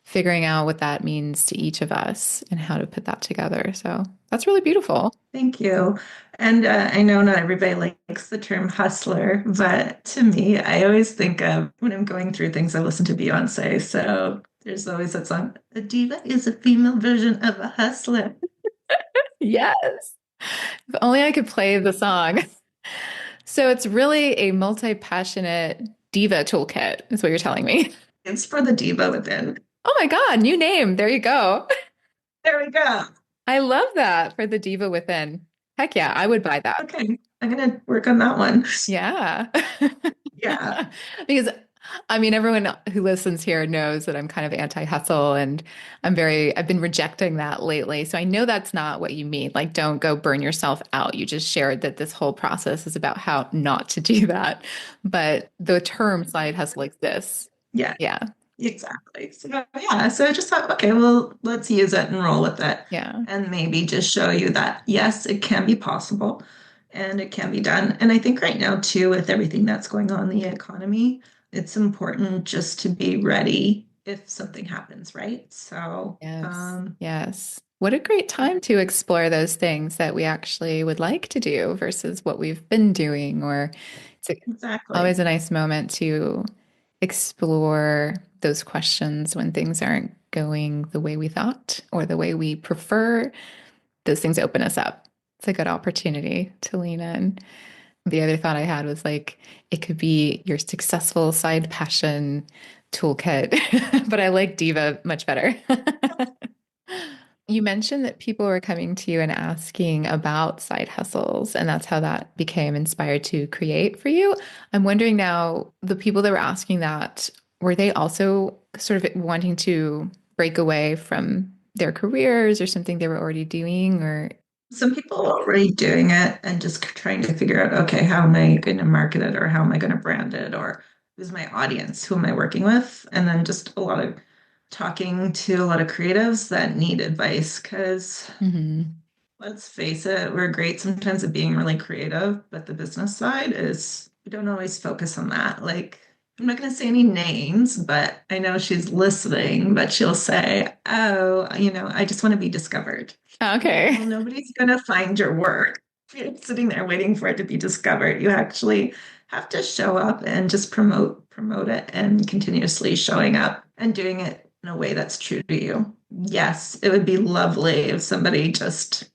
Speaker 2: figuring out what that means to each of us and how to put that together. So that's really beautiful.
Speaker 1: thank you. And I know not everybody likes the term hustler, but to me, I always think of when I'm going through things, I listen to Beyonce. So there's always that song, a diva is a female version of a hustler.
Speaker 2: Yes, if only I could play the song. So it's really a multi-passionate diva toolkit is what you're telling me.
Speaker 1: It's for the diva within.
Speaker 2: Oh my God, new name, there you go.
Speaker 1: There we go.
Speaker 2: I love that for the diva within. Heck yeah, I would buy that.
Speaker 1: Okay, I'm gonna work on that one.
Speaker 2: Yeah.
Speaker 1: Yeah.
Speaker 2: Because I mean, everyone who listens here knows that I'm kind of anti-hustle and I've been rejecting that lately. So I know that's not what you mean. Like, don't go burn yourself out. You just shared that this whole process is about how not to do that. But the term side hustle exists.
Speaker 1: Yeah.
Speaker 2: Yeah.
Speaker 1: Exactly. So yeah, so I just thought, okay, well, let's use it and roll with it
Speaker 2: Yeah.
Speaker 1: and maybe just show you that yes, it can be possible and it can be done. And I think right now too, with everything that's going on in the economy, it's important just to be ready if something happens, right? So
Speaker 2: Yes. Yes. What a great time to explore those things that we actually would like to do versus what we've been doing. Or it's
Speaker 1: exactly.
Speaker 2: always a nice moment to explore those questions when things aren't going the way we thought or the way we prefer. Those things open us up. It's a good opportunity to lean in. The other thought I had was like, it could be your successful side passion toolkit, but I like Diva much better. You mentioned that people were coming to you and asking about side hustles, and that's how that became inspired to create for you. I'm wondering now, the people that were asking that, were they also sort of wanting to break away from their careers or something they were already doing, or
Speaker 1: Some people are already doing it and just trying to figure out, okay, how am I going to market it or how am I going to brand it or who's my audience? Who am I working with? And then just a lot of talking to a lot of creatives that need advice because
Speaker 2: Mhm.
Speaker 1: let's face it, we're great sometimes at being really creative, but the business side is we don't always focus on that. Like, I'm not going to say any names, but I know she's listening, but she'll say, oh, I just want to be discovered. I'm like,
Speaker 2: Okay.
Speaker 1: well, nobody's going to find your work. You're sitting there waiting for it to be discovered. You actually have to show up and just promote it and continuously showing up and doing it in a way that's true to you. Yes, it would be lovely if somebody just,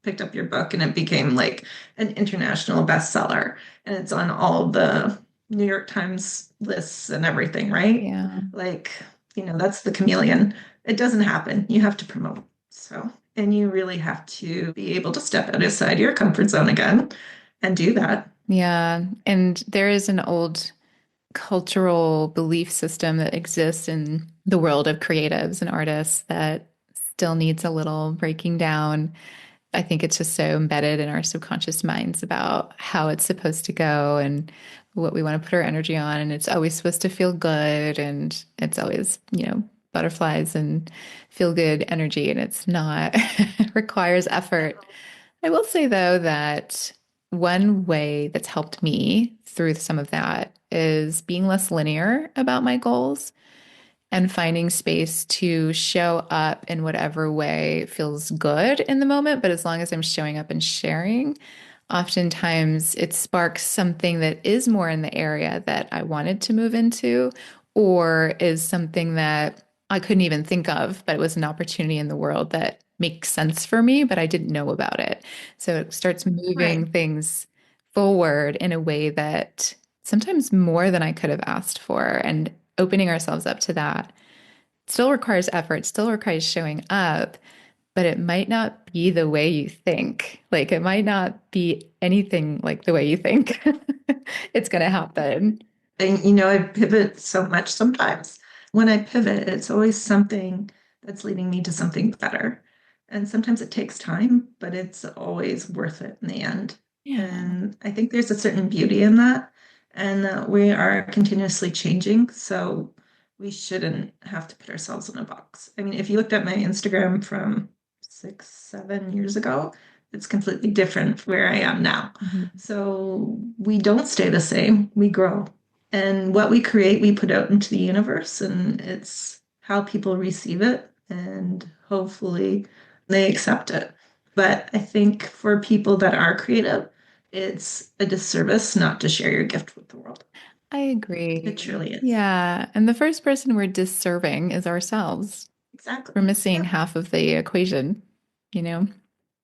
Speaker 1: picked up your book and it became like an international bestseller and it's on all the New York Times lists and everything, right?
Speaker 2: Yeah.
Speaker 1: Like, that's the chameleon. It doesn't happen. You have to promote. So, and you really have to be able to step outside your comfort zone again and do that.
Speaker 2: Yeah. And there is an old cultural belief system that exists in the world of creatives and artists that still needs a little breaking down. I think it's just so embedded in our subconscious minds about how it's supposed to go and what we want to put our energy on. And it's always supposed to feel good. And it's always, butterflies and feel good energy. And it's not, it requires effort. I will say, though, that one way that's helped me through some of that is being less linear about my goals and finding space to show up in whatever way feels good in the moment. But as long as I'm showing up and sharing, oftentimes it sparks something that is more in the area that I wanted to move into, or is something that I couldn't even think of, but it was an opportunity in the world that makes sense for me, but I didn't know about it. So it starts moving
Speaker 1: Right.
Speaker 2: things forward in a way that sometimes more than I could have asked for. And opening ourselves up to that still requires effort, still requires showing up, but it might not be the way you think. Like it might not be anything like the way you think it's going to happen.
Speaker 1: And I pivot so much sometimes. When I pivot, it's always something that's leading me to something better. And sometimes it takes time, but it's always worth it in the end.
Speaker 2: Yeah.
Speaker 1: And I think there's a certain beauty in that. And we are continuously changing. So we shouldn't have to put ourselves in a box. I mean, if you looked at my Instagram from 6, 7 years ago, it's completely different where I am now.
Speaker 2: Mhm.
Speaker 1: So we don't stay the same, we grow. And what we create, we put out into the universe, and it's how people receive it, and hopefully they accept it. But I think for people that are creative, it's a disservice not to share your gift with the world.
Speaker 2: I
Speaker 1: It
Speaker 2: agree.
Speaker 1: truly is.
Speaker 2: Yeah. And the first person we're disserving is ourselves. We're
Speaker 1: Exactly.
Speaker 2: missing
Speaker 1: Yeah.
Speaker 2: half of the equation, you know?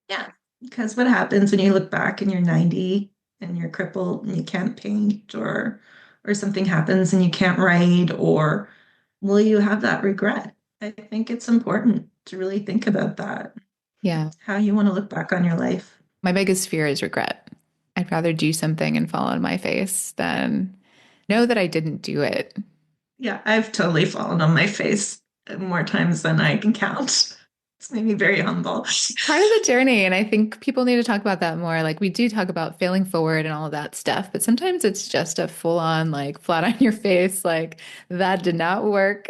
Speaker 1: Yeah. Because what happens when you look back and you're 90 and you're crippled and you can't paint, or something happens and you can't write, or will you have that regret? I think it's important to really think about that,
Speaker 2: Yeah.
Speaker 1: how you want to look back on your life.
Speaker 2: My biggest fear is regret. I'd rather do something and fall on my face than know that I didn't do it.
Speaker 1: Yeah, I've totally fallen on my face more times than I can count. It's made me very humble.
Speaker 2: It's part of the journey. And I think people need to talk about that more. Like we do talk about failing forward and all of that stuff, but sometimes it's just a full on, like flat on your face, like that did not work.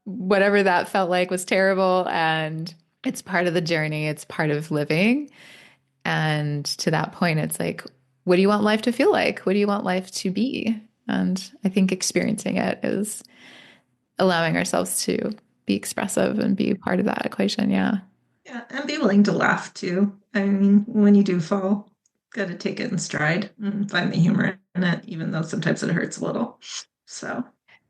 Speaker 2: Whatever that felt like was terrible. And it's part of the journey, it's part of living. And to that point, it's like, what do you want life to feel like? What do you want life to be? And I think experiencing it is allowing ourselves to be expressive and be part of that equation. Yeah.
Speaker 1: Yeah, and be willing to laugh too. I mean, when you do fall, got to take it in stride and find the humor in it, even though sometimes it hurts a little. So,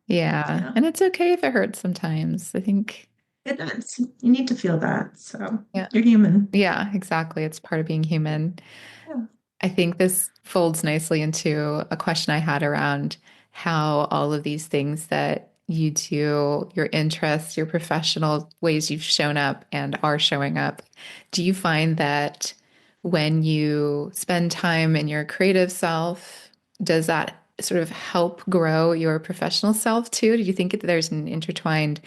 Speaker 2: Yeah.
Speaker 1: yeah,
Speaker 2: And it's okay if it hurts sometimes. I think,
Speaker 1: it does. You need to feel that. So,
Speaker 2: yeah.
Speaker 1: you're human.
Speaker 2: Yeah, exactly. It's part of being human.
Speaker 1: Yeah.
Speaker 2: I think this folds nicely into a question I had around how all of these things that you do, your interests, your professional ways you've shown up and are showing up, do you find that when you spend time in your creative self, does that sort of help grow your professional self too? Do you think that there's an intertwined,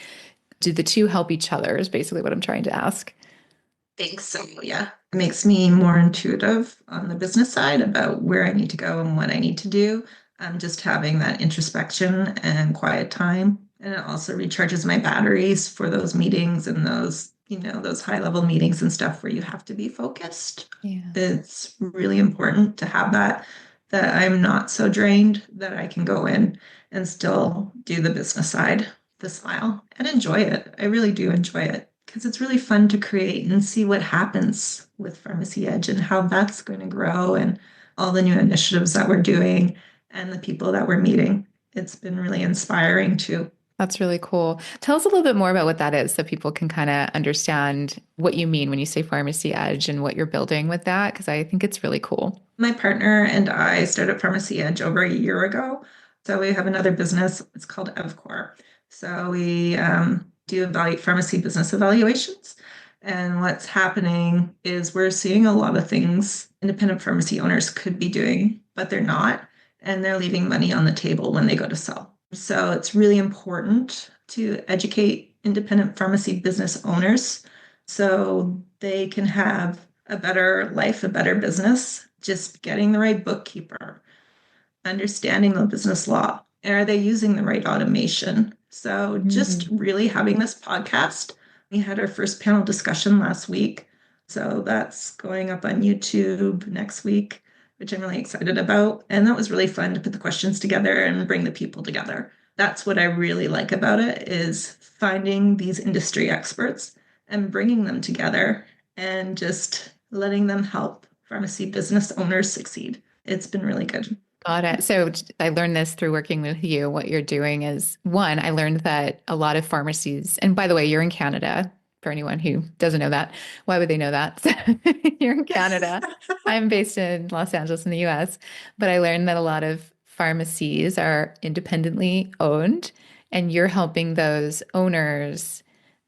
Speaker 2: do the two help each other, is basically what I'm trying to ask.
Speaker 1: Think so, yeah. It makes me more intuitive on the business side about where I need to go and what I need to do. Just having that introspection and quiet time. And it also recharges my batteries for those meetings and those high level meetings and stuff where you have to be focused.
Speaker 2: Yeah.
Speaker 1: It's really important to have that I'm not so drained that I can go in and still do the business side, the smile, and enjoy it. I really do enjoy it because it's really fun to create and see what happens with Pharmacy Edge and how that's going to grow, and all the new initiatives that we're doing and the people that we're meeting. It's been really inspiring too.
Speaker 2: That's really cool. Tell us a little bit more about what that is so people can kind of understand what you mean when you say pharmacy edge and what you're building with that, because I think it's really cool.
Speaker 1: My partner and I started Pharmacy Edge over a year ago. So we have another business. It's called EvCore. So we do evaluate pharmacy business evaluations. And what's happening is we're seeing a lot of things independent pharmacy owners could be doing, but they're not. And they're leaving money on the table when they go to sell. So it's really important to educate independent pharmacy business owners so they can have a better life, a better business, just getting the right bookkeeper, understanding the business law. Are they using the right automation? So, just
Speaker 2: Mm.
Speaker 1: really having this podcast. We had our first panel discussion last week. So, that's going up on YouTube next week, which I'm really excited about. And that was really fun to put the questions together and bring the people together. That's what I really like about it is finding these industry experts and bringing them together and just letting them help pharmacy business owners succeed. It's been really good.
Speaker 2: Got it. So I learned this through working with you. What you're doing is one, I learned that a lot of pharmacies, and by the way, you're in Canada. For anyone who doesn't know that, why would they know that? So you're in Canada. I'm based in Los Angeles in the US, but I learned that a lot of pharmacies are independently owned, and you're helping those owners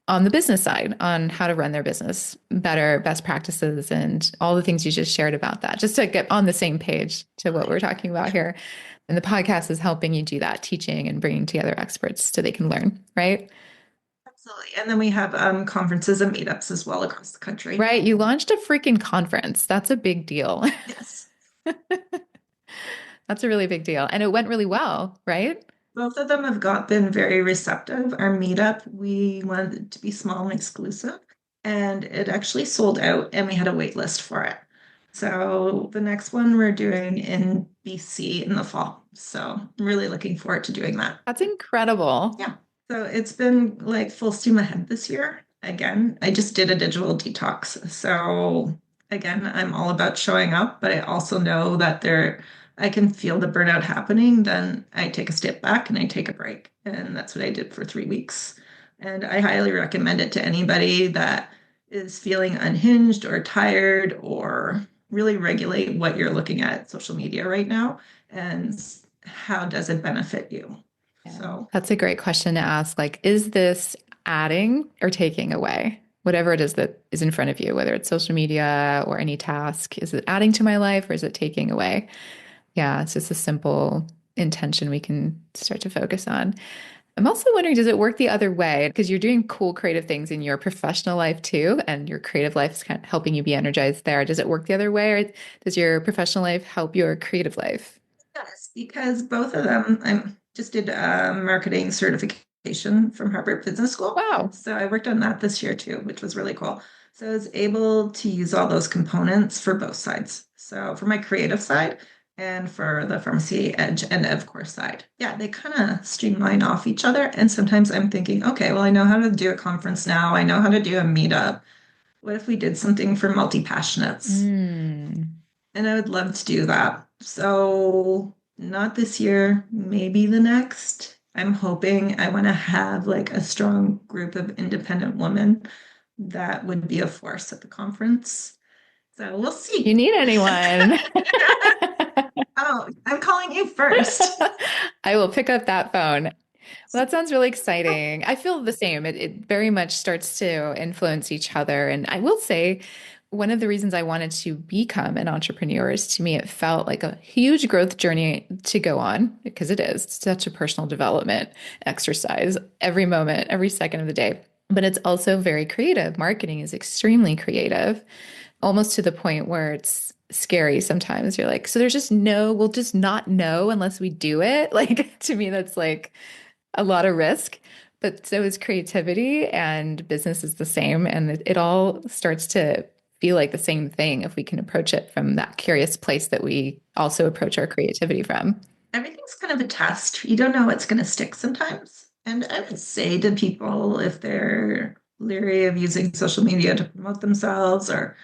Speaker 2: on the business side on how to run their business better, best practices, and all the things you just shared about that, just to get on the same page to what we're talking about here. And the podcast is helping you do that, teaching and bringing together experts so they can learn, right?
Speaker 1: Absolutely. And then we have conferences and meetups as well across the country.
Speaker 2: Right. You launched a freaking conference. That's a big deal.
Speaker 1: Yes.
Speaker 2: That's a really big deal. And it went really well, right?
Speaker 1: Both of them have got been very receptive. Our meetup, we wanted it to be small and exclusive, and it actually sold out, and we had a wait list for it. So the next one we're doing in BC in the fall. So I'm really looking forward to doing that.
Speaker 2: That's incredible.
Speaker 1: Yeah. So it's been like full steam ahead this year. Again, I just did a digital detox. So again, I'm all about showing up, but I also know that I can feel the burnout happening. Then I take a step back and I take a break. And that's what I did for 3 weeks. And I highly recommend it to anybody that is feeling unhinged or tired or really regulate what you're looking at social media right now and how does it benefit you.
Speaker 2: Yeah.
Speaker 1: So
Speaker 2: That's a great question to ask. Like, is this adding or taking away? Whatever it is that is in front of you, whether it's social media or any task, is it adding to my life or is it taking away? Yeah, it's just a simple intention we can start to focus on. I'm also wondering, does it work the other way? Because you're doing cool creative things in your professional life too, and your creative life is kind of helping you be energized there. Does it work the other way, or does your professional life help your creative life?
Speaker 1: yes, because both of them, I just did a marketing certification from Harvard Business School.
Speaker 2: Wow.
Speaker 1: So I worked on that this year too, which was really cool. So I was able to use all those components for both sides. So for my creative side and for the pharmacy edge and of course side. Yeah, they kind of streamline off each other. And sometimes I'm thinking, okay, well, I know how to do a conference now. I know how to do a meetup. What if we did something for multi-passionates?
Speaker 2: Mm.
Speaker 1: And I would love to do that. So, not this year, maybe the next. I'm hoping I want to have like a strong group of independent women that would be a force at the conference. So, we'll
Speaker 2: You
Speaker 1: see.
Speaker 2: need anyone?
Speaker 1: Oh, I'm calling you first.
Speaker 2: I will pick up that phone. Well, that sounds really exciting. I feel the same. It very much starts to influence each other. And I will say, one of the reasons I wanted to become an entrepreneur is to me, it felt like a huge growth journey to go on because it is it's such a personal development exercise every moment, every second of the day. But it's also very creative. Marketing is extremely creative, almost to the point where it's scary sometimes. You're like, so there's just no, we'll just not know unless we do it. Like, to me, that's like, a lot of risk, but so is creativity and business is the same. And it all starts to feel like the same thing if we can approach it from that curious place that we also approach our creativity from.
Speaker 1: Everything's kind of a test. You don't know what's going to stick sometimes. And I would say to people if they're leery of using social media to promote themselves or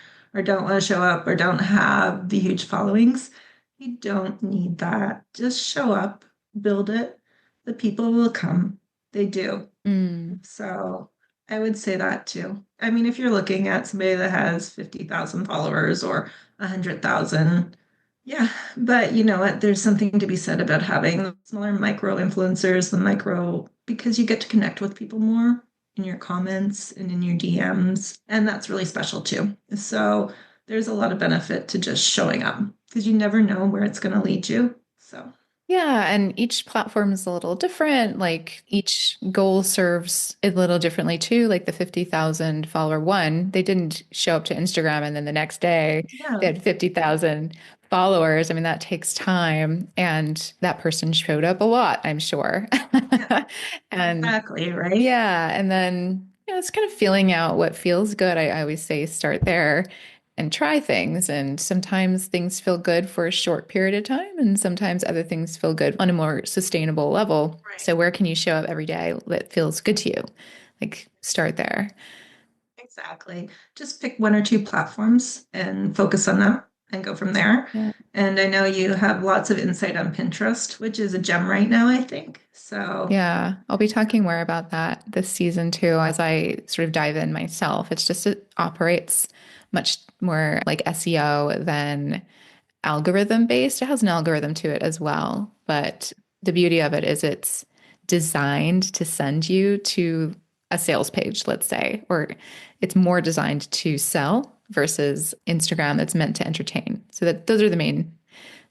Speaker 1: don't want to show up or don't have the huge followings, you don't need that. Just show up, build it. The people will come. They do.
Speaker 2: Mm.
Speaker 1: So I would say that too. I mean, if you're looking at somebody that has 50,000 followers or 100,000, yeah, but you know what? There's something to be said about having smaller micro influencers, the micro, because you get to connect with people more in your comments and in your DMs. And that's really special too. So there's a lot of benefit to just showing up because you never know where it's going to lead you. So,
Speaker 2: Yeah, and each platform is a little different. Like each goal serves a little differently too. Like the 50,000 follower one, they didn't show up to Instagram and then the next day they
Speaker 1: yeah,
Speaker 2: had 50,000 followers. I mean, that takes time and that person showed up a lot, I'm sure.
Speaker 1: yeah,
Speaker 2: And
Speaker 1: exactly. Right.
Speaker 2: yeah, and then it's kind of feeling out what feels good. I always say start there and try things. And sometimes things feel good for a short period of time, and sometimes other things feel good on a more sustainable level.
Speaker 1: Right.
Speaker 2: So, where can you show up every day that feels good to you? Like, start there.
Speaker 1: Exactly. Just pick one or two platforms and focus on them and go from there.
Speaker 2: Yeah.
Speaker 1: And I know you have lots of insight on Pinterest, which is a gem right now, I think. So,
Speaker 2: Yeah, I'll be talking more about that this season too as I sort of dive in myself. It's just it operates much more like SEO than algorithm based. It has an algorithm to it as well. But the beauty of it is it's designed to send you to a sales page, let's say, or it's more designed to sell versus Instagram that's meant to entertain. So that those are the main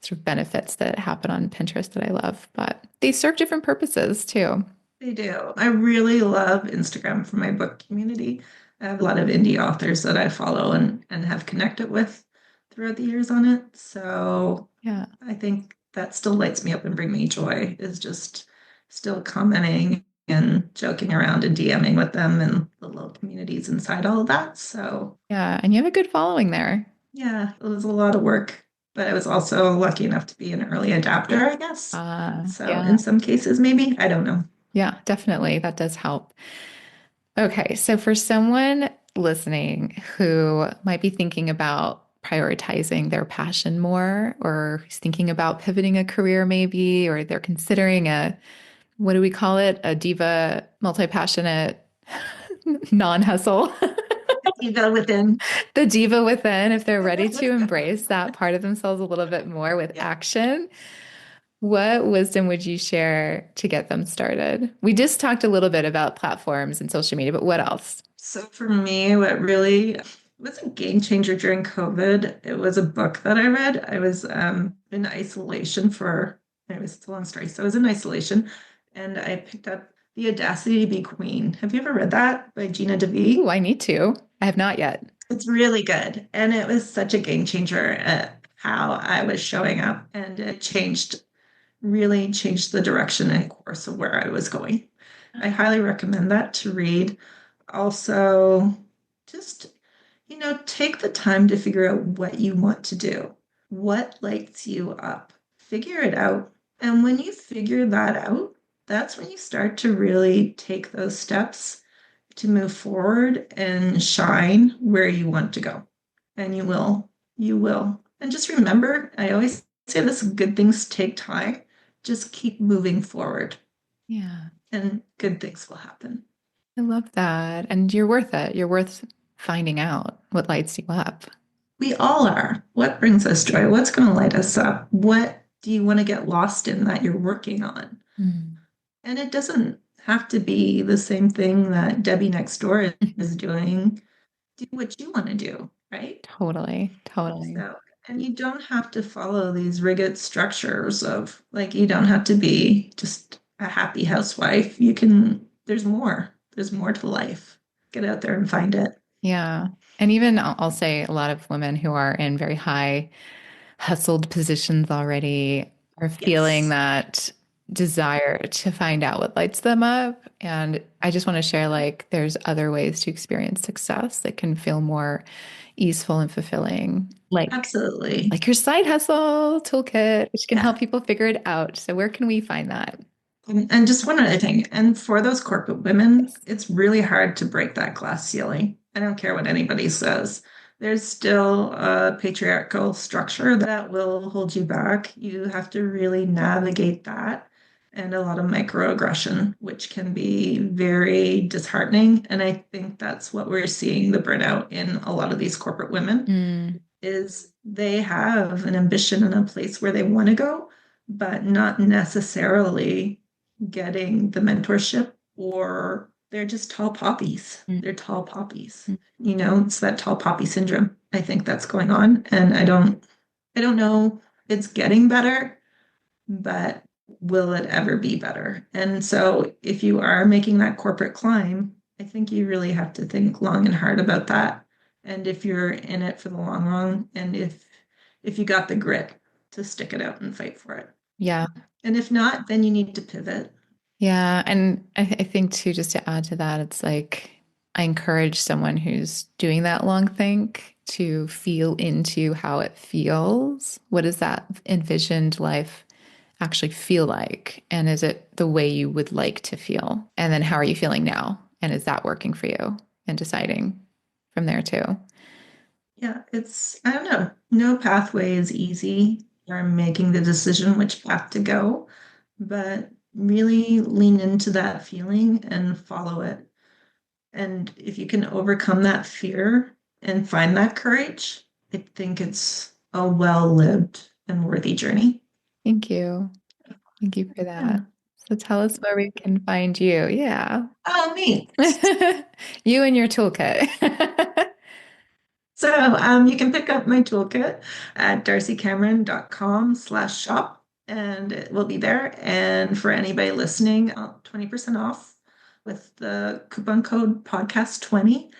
Speaker 2: sort of benefits that happen on Pinterest that I love. But they serve different purposes too.
Speaker 1: they do. I really love Instagram for my book community. I have a lot of indie authors that I follow and have connected with throughout the years on it. So
Speaker 2: Yeah.
Speaker 1: I think that still lights me up and bring me joy is just still commenting and joking around and DMing with them and the little communities inside all of that. So
Speaker 2: Yeah. And you have a good following there.
Speaker 1: yeah, it was a lot of work, but I was also lucky enough to be an early adapter, I guess. So
Speaker 2: Yeah.
Speaker 1: in some cases, maybe, I don't know.
Speaker 2: Yeah, definitely. That does help. Okay, so for someone listening who might be thinking about prioritizing their passion more, or who's thinking about pivoting a career maybe, or they're considering a, what do we call it? A diva, multi-passionate, non-hustle.
Speaker 1: You go within.
Speaker 2: The diva within, if they're ready to embrace that part of themselves a little bit more with
Speaker 1: Yeah.
Speaker 2: action, what wisdom would you share to get them started? We just talked a little bit about platforms and social media, but what else?
Speaker 1: So for me, what really was a game changer during COVID, it was a book that I read. I was in isolation for, anyways, it's a long story. So I was in isolation and I picked up The Audacity to Be Queen. Have you ever read that by Gina
Speaker 2: Ooh,
Speaker 1: DeVee?
Speaker 2: I need to. I have not yet.
Speaker 1: It's really good. And it was such a game changer at how I was showing up. And it really changed the direction and course of where I was going. I highly recommend that to read. Also, just, take the time to figure out what you want to do, what lights you up, figure it out. And when you figure that out, that's when you start to really take those steps to move forward and shine where you want to go. And you will. And just remember, I always say this, good things take time. Just keep moving forward
Speaker 2: Yeah,
Speaker 1: and good things will happen.
Speaker 2: I love that. And you're worth it. You're worth finding out what lights you up.
Speaker 1: We all are. What brings us joy? What's going to light us up? What do you want to get lost in that you're working on?
Speaker 2: Mm.
Speaker 1: And it doesn't have to be the same thing that Debbie next door is doing. Do what you want to do, right?
Speaker 2: Totally, totally.
Speaker 1: So, and you don't have to follow these rigid structures of like, you don't have to be just a happy housewife. There's more to life. Get out there and find it.
Speaker 2: Yeah. And even I'll say a lot of women who are in very high hustled positions already are feeling
Speaker 1: Yes.
Speaker 2: that desire to find out what lights them up. And I just want to share like there's other ways to experience success that can feel more easeful and fulfilling.
Speaker 1: Absolutely.
Speaker 2: Like your side hustle toolkit, which can help
Speaker 1: Yeah.
Speaker 2: people figure it out. So where can we find that?
Speaker 1: And just one other thing, and for those corporate women,
Speaker 2: Yes.
Speaker 1: it's really hard to break that glass ceiling. I don't care what anybody says. There's still a patriarchal structure that will hold you back. You have to really navigate that and a lot of microaggression, which can be very disheartening. And I think that's what we're seeing the burnout in a lot of these corporate women
Speaker 2: Mm,
Speaker 1: is they have an ambition and a place where they want to go, but not necessarily getting the mentorship, or they're just tall poppies.
Speaker 2: mm,
Speaker 1: They're tall poppies.
Speaker 2: mm.
Speaker 1: It's that tall poppy syndrome. I think that's going on. And I don't know, it's getting better, but will it ever be better? And so if you are making that corporate climb, I think you really have to think long and hard about that. And if you're in it for the long run, and if you got the grit to stick it out and fight for it.
Speaker 2: Yeah.
Speaker 1: And if not, then you need to pivot.
Speaker 2: Yeah. And I think too, just to add to that, it's like I encourage someone who's doing that long think to feel into how it feels. What does that envisioned life actually feel like? And is it the way you would like to feel? And then how are you feeling now? And is that working for you? And deciding from there too.
Speaker 1: Yeah, I don't know, no pathway is easy. You're making the decision which path to go, but really lean into that feeling and follow it. And if you can overcome that fear and find that courage, I think it's a well-lived and worthy journey.
Speaker 2: Thank you. Thank you for
Speaker 1: Yeah.
Speaker 2: that. So tell us where we can find you. Yeah.
Speaker 1: Oh, me.
Speaker 2: You and your toolkit.
Speaker 1: So you can pick up my toolkit at darciecameron.com/shop, and it will be there. And for anybody listening, 20% off with the coupon code podcast20.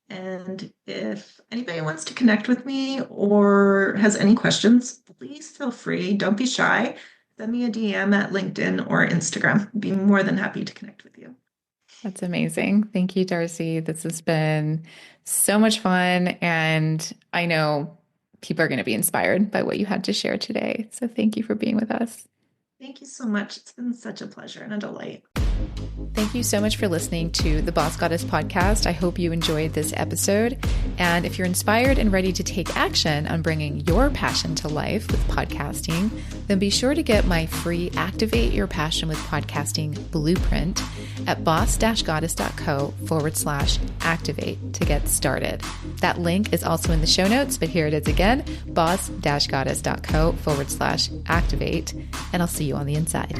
Speaker 1: And if anybody wants to connect with me or has any questions, please feel free. Don't be shy. Send me a DM at LinkedIn or Instagram. I'd be more than happy to connect with you.
Speaker 2: That's amazing. Thank you, Darcie. This has been so much fun. And I know people are going to be inspired by what you had to share today. So thank you for being with us.
Speaker 1: Thank you so much. It's been such a pleasure and a delight.
Speaker 2: Thank you so much for listening to the Boss Goddess podcast. I hope you enjoyed this episode. And if you're inspired and ready to take action on bringing your passion to life with podcasting, then be sure to get my free Activate Your Passion with Podcasting blueprint at boss-goddess.co/activate to get started. That link is also in the show notes, but here it is again, boss-goddess.co/activate. And I'll see you on the inside.